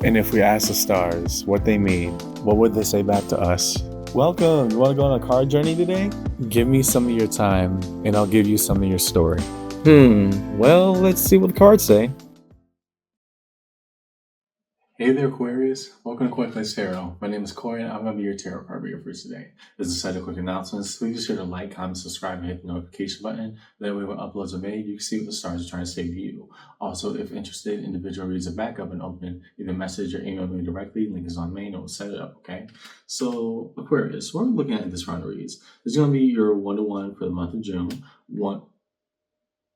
And if we ask the stars what they mean, what would they say back to us? Welcome! You want to go on a card journey today? Give me some of your time, and I'll give you some of your story. Well, let's see what the cards say. Hey there, Aquarius. Welcome to Quick Place Tarot. My name is Corey, and I'm going to be your tarot card reader for today. As a set of quick announcements, please be sure to like, comment, subscribe, and hit the notification button. That way, when uploads are made, you can see what the stars are trying to say to you. Also, if interested, individual reads a backup and open either message or email me directly. Link is on main, and we'll set it up, okay? So, Aquarius, what we're looking at in this round of reads is going to be your one-to-one for the month of June.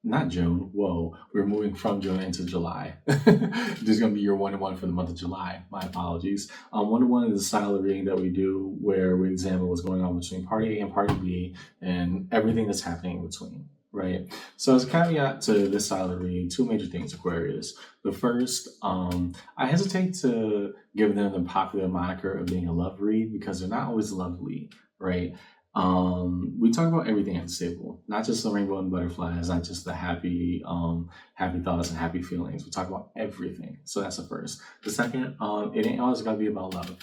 Not June. Whoa, we're moving from June into July. This is going to be your one-to-one for the month of July. My apologies. One-to-one is a style of reading that we do where we examine what's going on between party A and party B and everything that's happening in between, right? So as a caveat to this style of reading, two major things, Aquarius. The first, I hesitate to give them the popular moniker of being a love read because they're not always lovely, right? We talk about everything at the table, not just the rainbow and butterflies, not just the happy thoughts and happy feelings. We talk about everything. So that's the first. The second, it ain't always gotta be about love.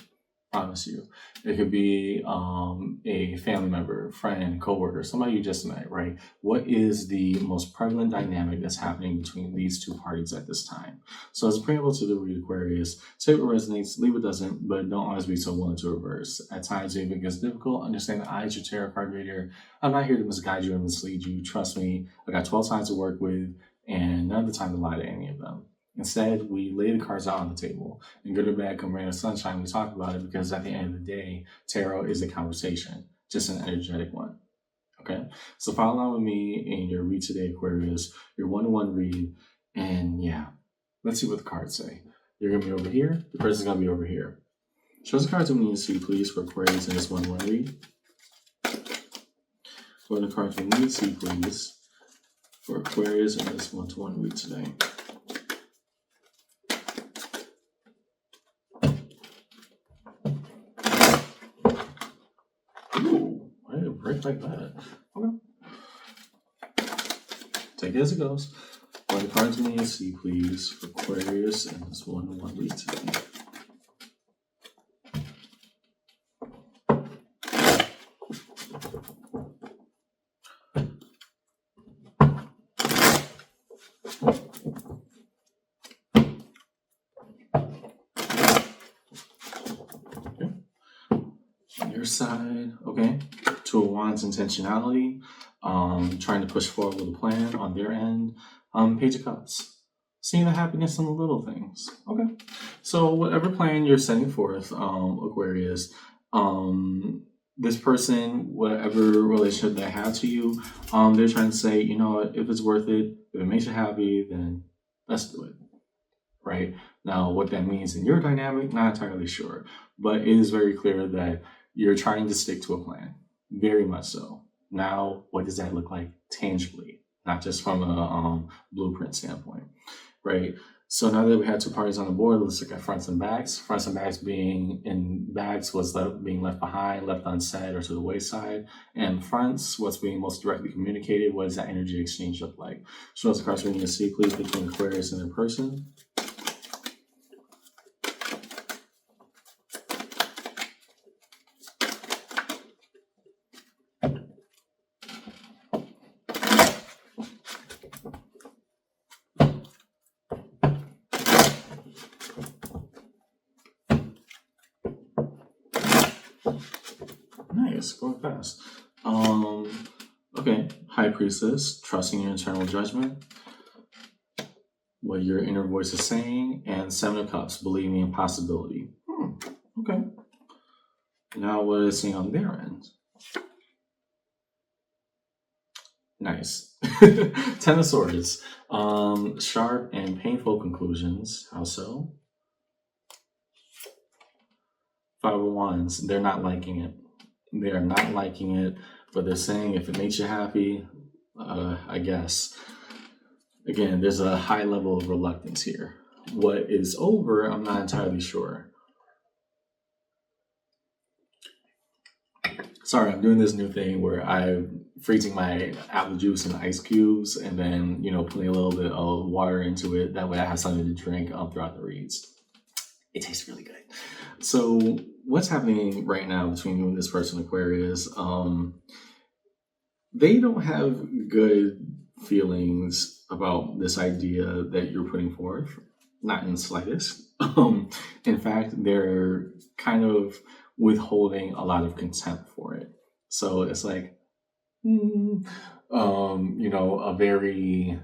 Promise you. It could be a family member, friend, coworker, somebody you just met, right? What is the most prevalent dynamic that's happening between these two parties at this time? So as a preamble to the read, Aquarius, take what resonates, leave what doesn't, but don't always be so willing to reverse. At times, if it gets difficult, understand that I, as your tarot card reader, I'm not here to misguide you and mislead you. Trust me, I got 12 signs to work with, and none of the time to lie to any of them. Instead, we lay the cards out on the table. And good or bad, come rain or sunshine, we talk about it because at the end of the day, tarot is a conversation, just an energetic one. Okay? So follow along with me in your read today, Aquarius, your one-to-one read. And yeah, let's see what the cards say. You're going to be over here. The person's going to be over here. Show us the cards we need to see, please, for Aquarius in this one-to-one read. What are the cards we need to see, please, for Aquarius in this one-to-one read today? Ooh, I didn't break like that. Okay. Take it as it goes. What are the cards we need to see, please, for Aquarius in this one-to-one read today? Your side, okay. Two of Wands, intentionality, trying to push forward with a plan on their end. Page of Cups, seeing the happiness in the little things. Okay, so whatever plan you're setting forth, Aquarius, this person, whatever relationship they have to you, they're trying to say, you know what, if it's worth it, if it makes you happy, then let's do it. Right? Now, what that means in your dynamic, not entirely sure, but it is very clear that you're trying to stick to a plan, very much so. Now, what does that look like tangibly, not just from a blueprint standpoint, right? So now that we have two parties on the board, let's look at fronts and backs. Fronts and backs being in backs, what's being left behind, left unsaid, or to the wayside. And fronts, what's being most directly communicated. What does that energy exchange look like? Show us the cards we need to see, please, between Aquarius and their person. Nice, going fast. Okay, High Priestess, trusting your internal judgment, what your inner voice is saying, and Seven of Cups, believing in possibility. Okay. Now, what is saying on their end? Nice. Ten of Swords, sharp and painful conclusions. How so? Five of Wands, they're not liking it. They are not liking it, but they're saying if it makes you happy, I guess. Again, there's a high level of reluctance here. What is over, I'm not entirely sure. Sorry, I'm doing this new thing where I'm freezing my apple juice in ice cubes and then, putting a little bit of water into it. That way I have something to drink throughout the reads. It tastes really good. So what's happening right now between you and this person, Aquarius? They don't have good feelings about this idea that you're putting forth, not in the slightest. In fact, they're kind of withholding a lot of contempt for it. So it's like, a very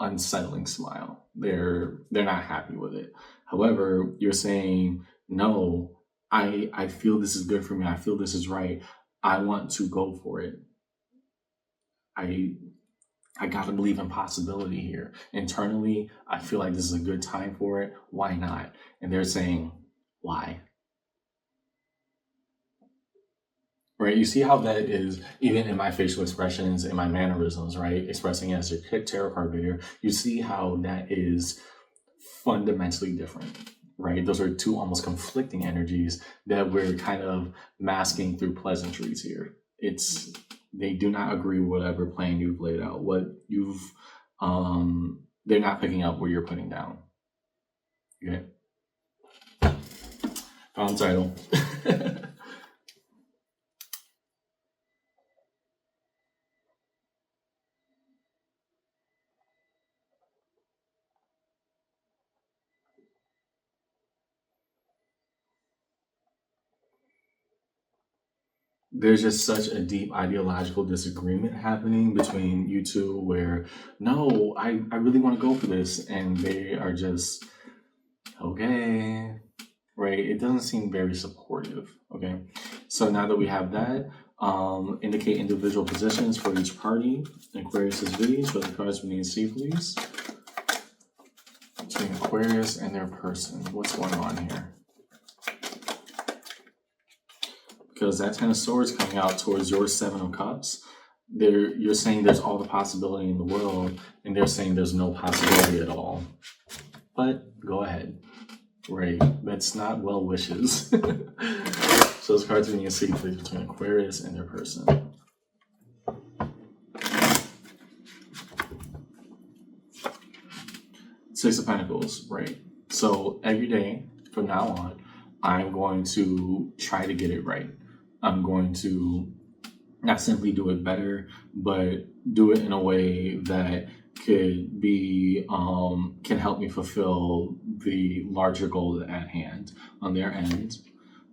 unsettling smile. They're not happy with it. However, you're saying, no, I feel this is good for me. I feel this is right. I want to go for it. I I gotta believe in possibility here. Internally, I feel like this is a good time for it. Why not? And they're saying, why? Right? You see how that is even in my facial expressions, in my mannerisms, right? Expressing as a tarot card reader, you see how that is fundamentally different, right? Those are two almost conflicting energies that we're kind of masking through pleasantries here. They do not agree with whatever plan you've laid out. What you've they're not picking up what you're putting down. Okay. Found title. There's just such a deep ideological disagreement happening between you two where, no, I really want to go for this. And they are just, okay, right? It doesn't seem very supportive. Okay. So now that we have that, indicate individual positions for each party. Aquarius is reading. Show the cards we need to see, please. Between Aquarius and their person. What's going on here? Because that Ten of Swords coming out towards your Seven of Cups, you're saying there's all the possibility in the world, and they're saying there's no possibility at all. But go ahead, right? That's not well wishes. So those cards we need to see, please, between Aquarius and their person. Six of Pentacles, right? So every day from now on, I'm going to try to get it right. I'm going to not simply do it better, but do it in a way that could be can help me fulfill the larger goal at hand on their end.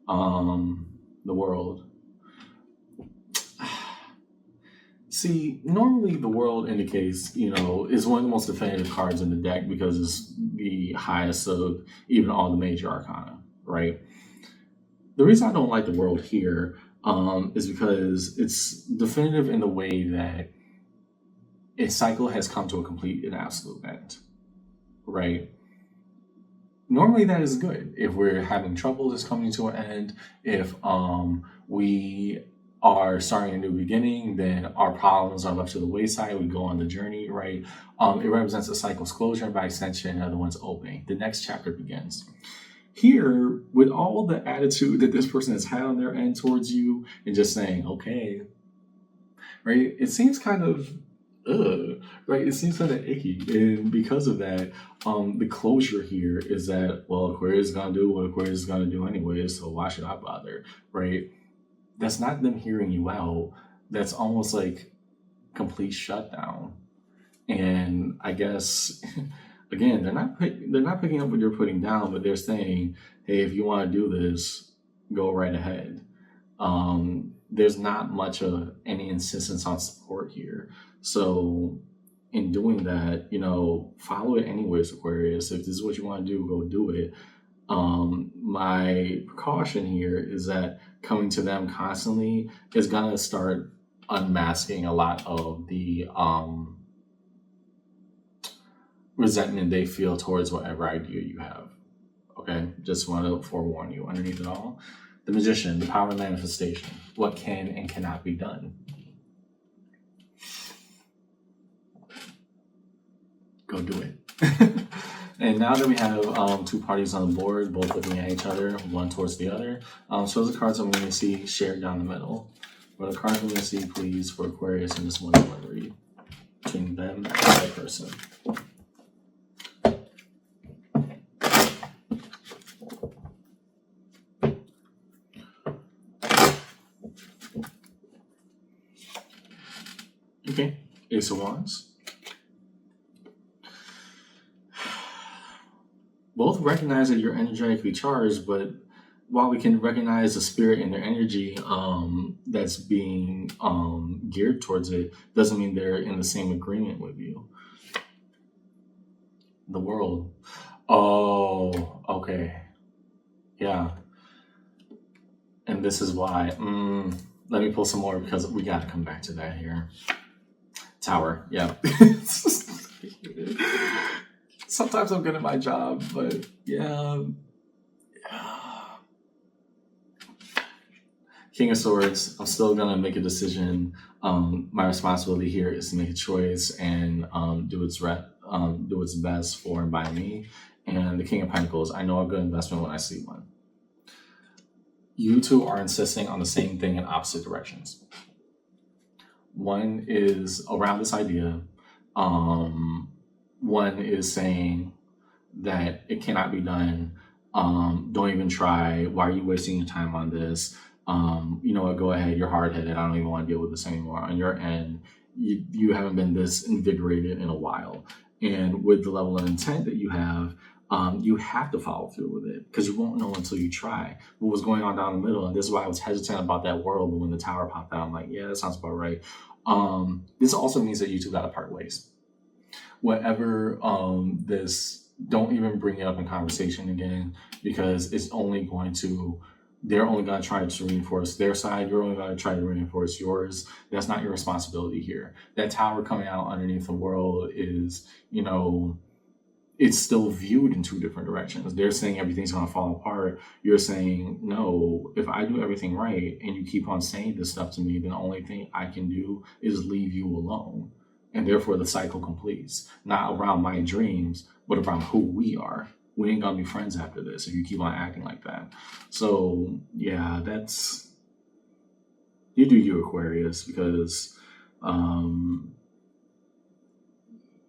The world. See, normally the world indicates, is one of the most definitive cards in the deck because it's the highest of even all the major arcana, right? The reason I don't like the world here is because it's definitive in the way that a cycle has come to a complete and absolute end, right? Normally that is good. If we're having troubles, it's coming to an end. If we are starting a new beginning, then our problems are left to the wayside. We go on the journey, right? It represents a cycle's closure, and by extension, another one's opening. The next chapter begins. Here, with all the attitude that this person has had on their end towards you and just saying, okay, right? It seems kind of, right? It seems kind of icky. And because of that, the closure here is that, well, Aquarius is going to do what Aquarius is going to do anyway, so why should I bother, right? That's not them hearing you out. That's almost like complete shutdown. And I guess... Again, they're not picking up what you're putting down, but they're saying, hey, if you want to do this, go right ahead. There's not much of any insistence on support here. So in doing that, follow it anyways, Aquarius. If this is what you want to do, go do it. My precaution here is that coming to them constantly is going to start unmasking a lot of the resentment they feel towards whatever idea you have. Okay, just want to forewarn you. Underneath it all, the Magician, the power of manifestation, what can and cannot be done. Go do it. And now that we have two parties on the board, both looking at each other, one towards the other, shows the cards I'm going to see shared down the middle. What are the cards I'm going to see, please, for Aquarius in this one read between them and that person? Okay, Ace of Wands. Both recognize that you're energetically charged, but while we can recognize the spirit and their energy that's being geared towards it, doesn't mean they're in the same agreement with you. The World. Oh, okay. Yeah. And this is why. Let me pull some more because we got to come back to that here. Tower. Yeah. Sometimes I'm good at my job, but yeah. King of Swords. I'm still gonna make a decision. My responsibility here is to make a choice and do its best for and by me. And the King of Pentacles. I know a good investment when I see one. You two are insisting on the same thing in opposite directions. One is around this idea. One is saying that it cannot be done. Don't even try. Why are you wasting your time on this? You know what? Go ahead. You're hard-headed. I don't even want to deal with this anymore. On your end, you haven't been this invigorated in a while. And with the level of intent that you have to follow through with it because you won't know until you try what was going on down the middle. And this is why I was hesitant about that World. But when the Tower popped out, I'm like, yeah, that sounds about right. This also means that you two got to part ways. Whatever don't even bring it up in conversation again because it's only going to, they're only going to try to reinforce their side. You're only going to try to reinforce yours. That's not your responsibility here. That Tower coming out underneath the World is, it's still viewed in two different directions. They're saying everything's going to fall apart. You're saying, no, if I do everything right and you keep on saying this stuff to me, then the only thing I can do is leave you alone. And therefore the cycle completes. Not around my dreams, but around who we are. We ain't going to be friends after this if you keep on acting like that. So, yeah, you do you, Aquarius, because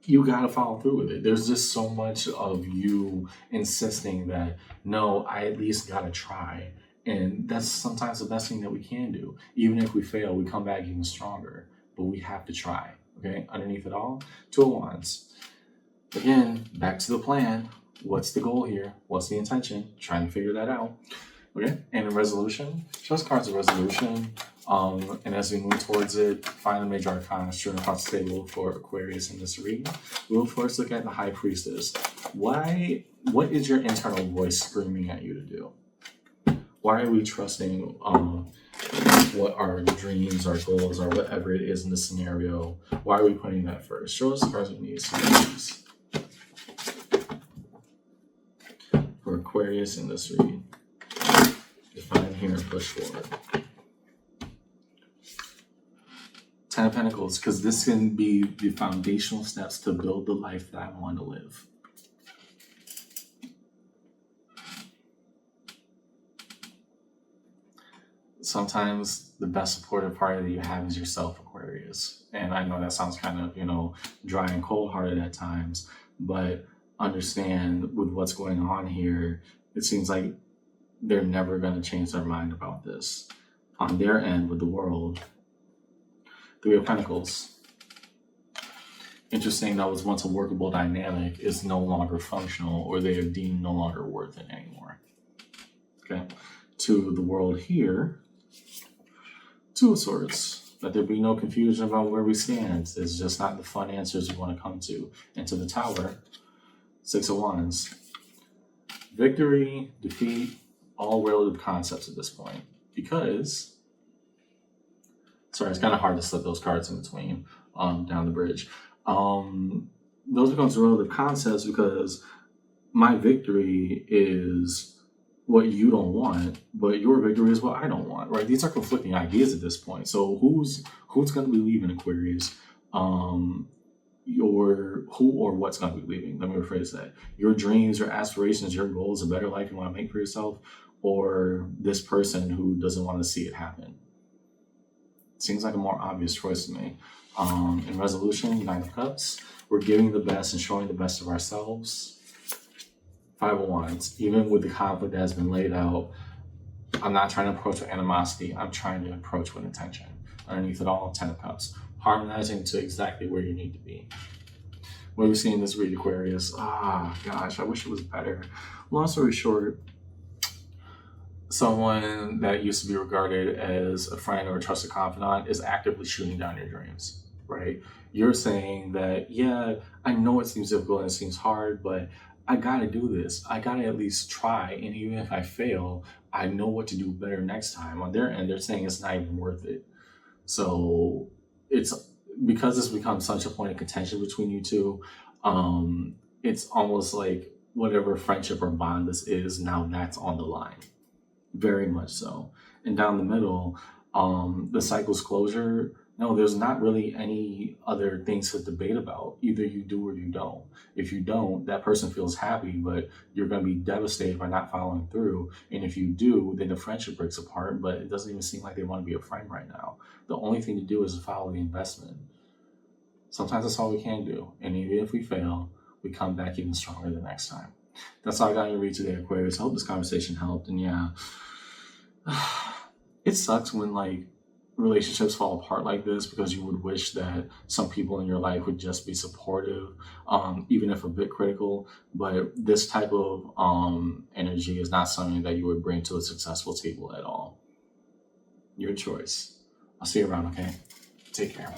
you got to follow through with it. There's just so much of you insisting that, no, I at least got to try. And that's sometimes the best thing that we can do. Even if we fail, we come back even stronger. But we have to try, okay? Underneath it all, Two of Wands. Again, back to the plan. What's the goal here? What's the intention? Trying to figure that out. Okay, and a resolution. Show us cards of resolution. And as we move towards it, find the major arcana strewn across the table for Aquarius in this reading. We'll first look at the High Priestess. What is your internal voice screaming at you to do? Why are we trusting what our dreams, our goals, or whatever it is in this scenario? Why are we putting that first? Show us the cards we need for Aquarius in this reading. Define here and push forward. Ten of Pentacles, because this can be the foundational steps to build the life that I want to live. Sometimes the best supportive party that you have is yourself, Aquarius. And I know that sounds kind of, dry and cold-hearted at times, but understand with what's going on here, it seems like they're never going to change their mind about this. On their end with the World, Three of Pentacles. Interesting, that was once a workable dynamic is no longer functional, or they are deemed no longer worth it anymore. Okay. To the World here, Two of Swords. Let there be no confusion about where we stand. It's just not the fun answers we want to come to. And to the Tower, Six of Wands. Victory, defeat, all relative concepts at this point. Because, sorry, it's kind of hard to slip those cards in between down the bridge. Those becomes relative concepts because my victory is what you don't want, but your victory is what I don't want, right? These are conflicting ideas at this point. So who's going to be leaving, Aquarius? Who or what's going to be leaving? Let me rephrase that. Your dreams, your aspirations, your goals, a better life you want to make for yourself, or this person who doesn't want to see it happen? Seems like a more obvious choice to me. In resolution, Nine of Cups, we're giving the best and showing the best of ourselves. Five of Wands, even with the conflict that has been laid out, I'm not trying to approach with animosity. I'm trying to approach with intention. Underneath it all, Ten of Cups. harmonizing to exactly where you need to be. What are we seeing this read, Aquarius? Gosh, I wish it was better. Long story short, someone that used to be regarded as a friend or a trusted confidant is actively shooting down your dreams, right? You're saying that, yeah, I know it seems difficult and it seems hard, but I gotta do this. I gotta at least try. And even if I fail, I know what to do better next time. On their end, they're saying it's not even worth it. So it's because it's become such a point of contention between you two. It's almost like whatever friendship or bond this is, now that's on the line. Very much so. And down the middle, the cycle's closure, no, there's not really any other things to debate about. Either you do or you don't. If you don't, that person feels happy, but you're going to be devastated by not following through. And if you do, then the friendship breaks apart, but it doesn't even seem like they want to be a friend right now. The only thing to do is to follow the investment. Sometimes that's all we can do. And even if we fail, we come back even stronger the next time. That's all I got to read today, Aquarius. I hope this conversation helped. And yeah, it sucks when like relationships fall apart like this, because you would wish that some people in your life would just be supportive, even if a bit critical. But this type of energy is not something that you would bring to a successful table at all. Your choice. I'll see you around, okay? Take care.